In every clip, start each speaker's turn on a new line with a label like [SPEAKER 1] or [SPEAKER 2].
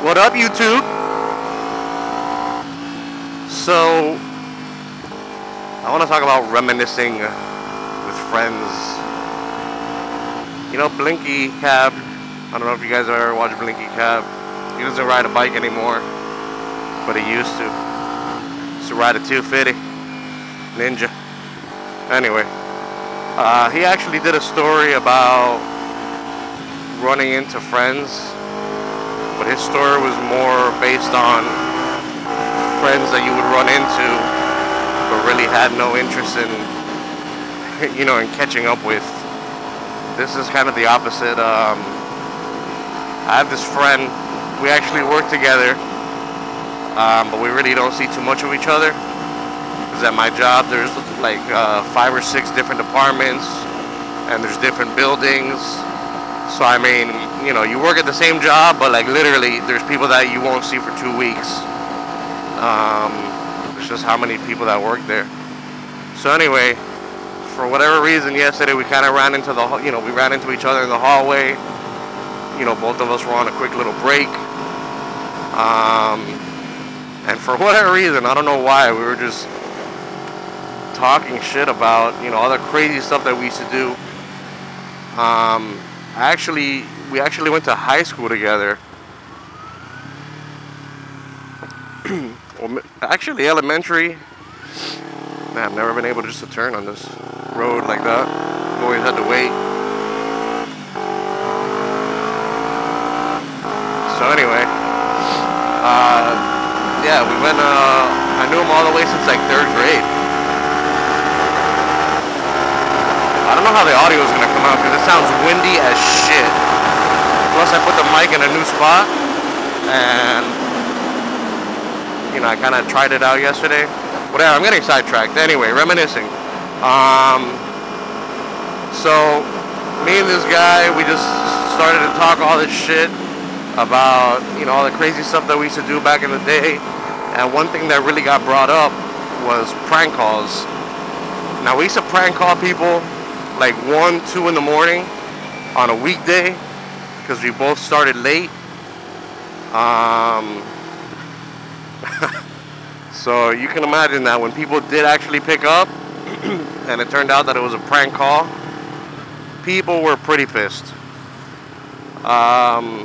[SPEAKER 1] What up, YouTube? So, I want to talk about reminiscing with friends. You know, Blinky Cab. I don't know if you guys ever watched Blinky Cab. He doesn't ride a bike anymore, but he used to. He used to ride a 250 Ninja. Anyway, he actually did a story about running into friends, but his story was more based on friends that you would run into, but really had no interest in, in catching up with. This is kind of the opposite. I have this friend. We actually work together, but we really don't see too much of each other. Because at my job, there's like 5 or 6 different departments, and there's different buildings. So I mean, you work at the same job, but like literally, there's people that you won't see for 2 weeks. It's just how many people that work there. So anyway, for whatever reason, yesterday we kind of ran into we ran into each other in the hallway. Both of us were on a quick little break. And for whatever reason, I don't know why, we were just talking shit about, all the crazy stuff that we used to do. We actually went to high school together. Well, actually, elementary. Man, I've never been able just to turn on this road like that. Always had to wait. So anyway, yeah, we went. I knew him all the way since like 3rd grade. I don't know how the audio is gonna come out because it sounds windy as shit. Plus, I put the mic in a new spot, and I kind of tried it out yesterday. Whatever, I'm getting sidetracked. Anyway, reminiscing. So me and this guy, we just started to talk all this shit about all the crazy stuff that we used to do back in the day. And one thing that really got brought up was prank calls. Now, we used to prank call people like 1, 2 in the morning on a weekday because we both started late. So you can imagine that when people did actually pick up and it turned out that it was a prank call, people were pretty pissed. I'll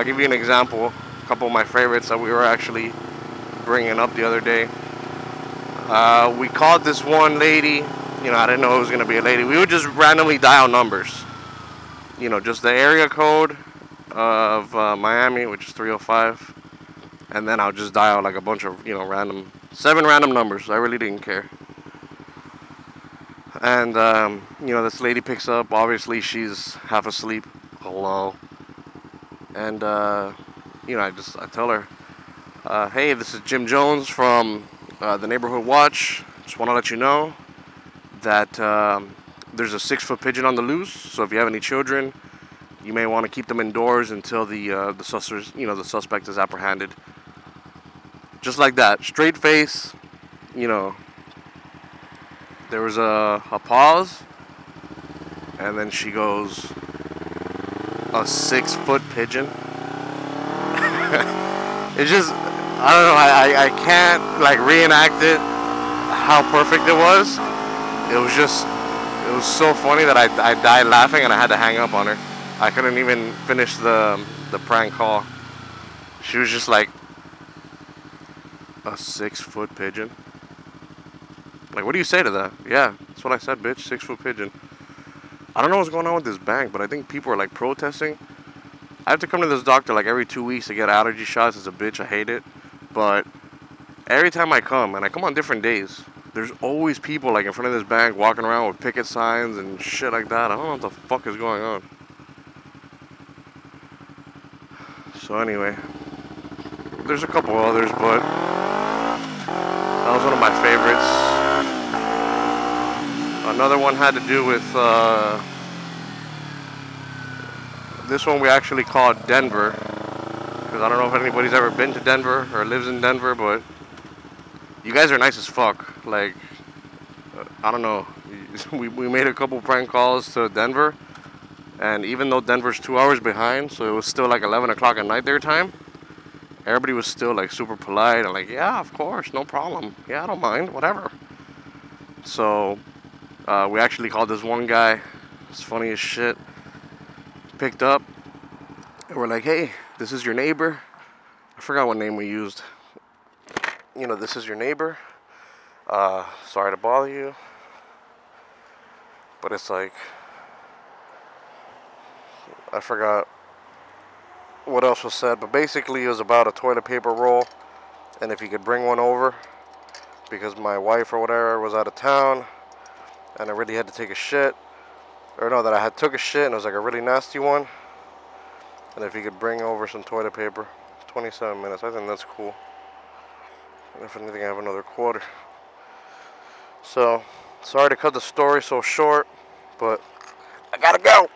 [SPEAKER 1] give you an example. A couple of my favorites that we were actually bringing up the other day. We called this one lady. I didn't know it was going to be a lady. We would just randomly dial numbers. Just the area code of Miami, which is 305. And then I'll just dial like a bunch of, 7 random numbers. I really didn't care. And, this lady picks up. Obviously, she's half asleep. Hello. And, I tell her, hey, this is Jim Jones from the Neighborhood Watch. Just want to let you know that there's a 6-foot pigeon on the loose. So if you have any children, you may want to keep them indoors until the suspect is apprehended. Just like that, straight face. There was a pause, and then she goes, a 6-foot pigeon. It's just, I don't know, I can't like reenact it how perfect it was. It was so funny that I died laughing and I had to hang up on her. I couldn't even finish the prank call. She was just like, a 6-foot pigeon? Like, what do you say to that? Yeah, that's what I said, bitch, 6-foot pigeon. I don't know what's going on with this bank, but I think people are like protesting. I have to come to this doctor like every 2 weeks to get allergy shots. It's a bitch, I hate it. But every time I come, and I come on different days, there's always people like in front of this bank walking around with picket signs and shit like that. I don't know what the fuck is going on. So anyway, there's a couple others, but that was one of my favorites. Another one had to do with this one we actually called Denver, because I don't know if anybody's ever been to Denver or lives in Denver, but you guys are nice as fuck. Like, I don't know, we made a couple prank calls to Denver, And even though Denver's 2 hours behind, so it was still like 11 o'clock at night their time, everybody was still like super polite and like, yeah, of course, no problem. Yeah, I don't mind, whatever. So we actually called this one guy. It's funny as shit. Picked up and we're like, hey, this is your neighbor. I forgot what name we used. You know, this is your neighbor. Sorry to bother you. But it's like, I forgot what else was said. But basically it was about a toilet paper roll. And if you could bring one over. Because my wife or whatever was out of town. And I really had to take a shit. Or no, that I had took a shit and it was like a really nasty one. And if you could bring over some toilet paper. 27 minutes. I think that's cool. And if anything, I have another quarter. So, sorry to cut the story so short, but I gotta go.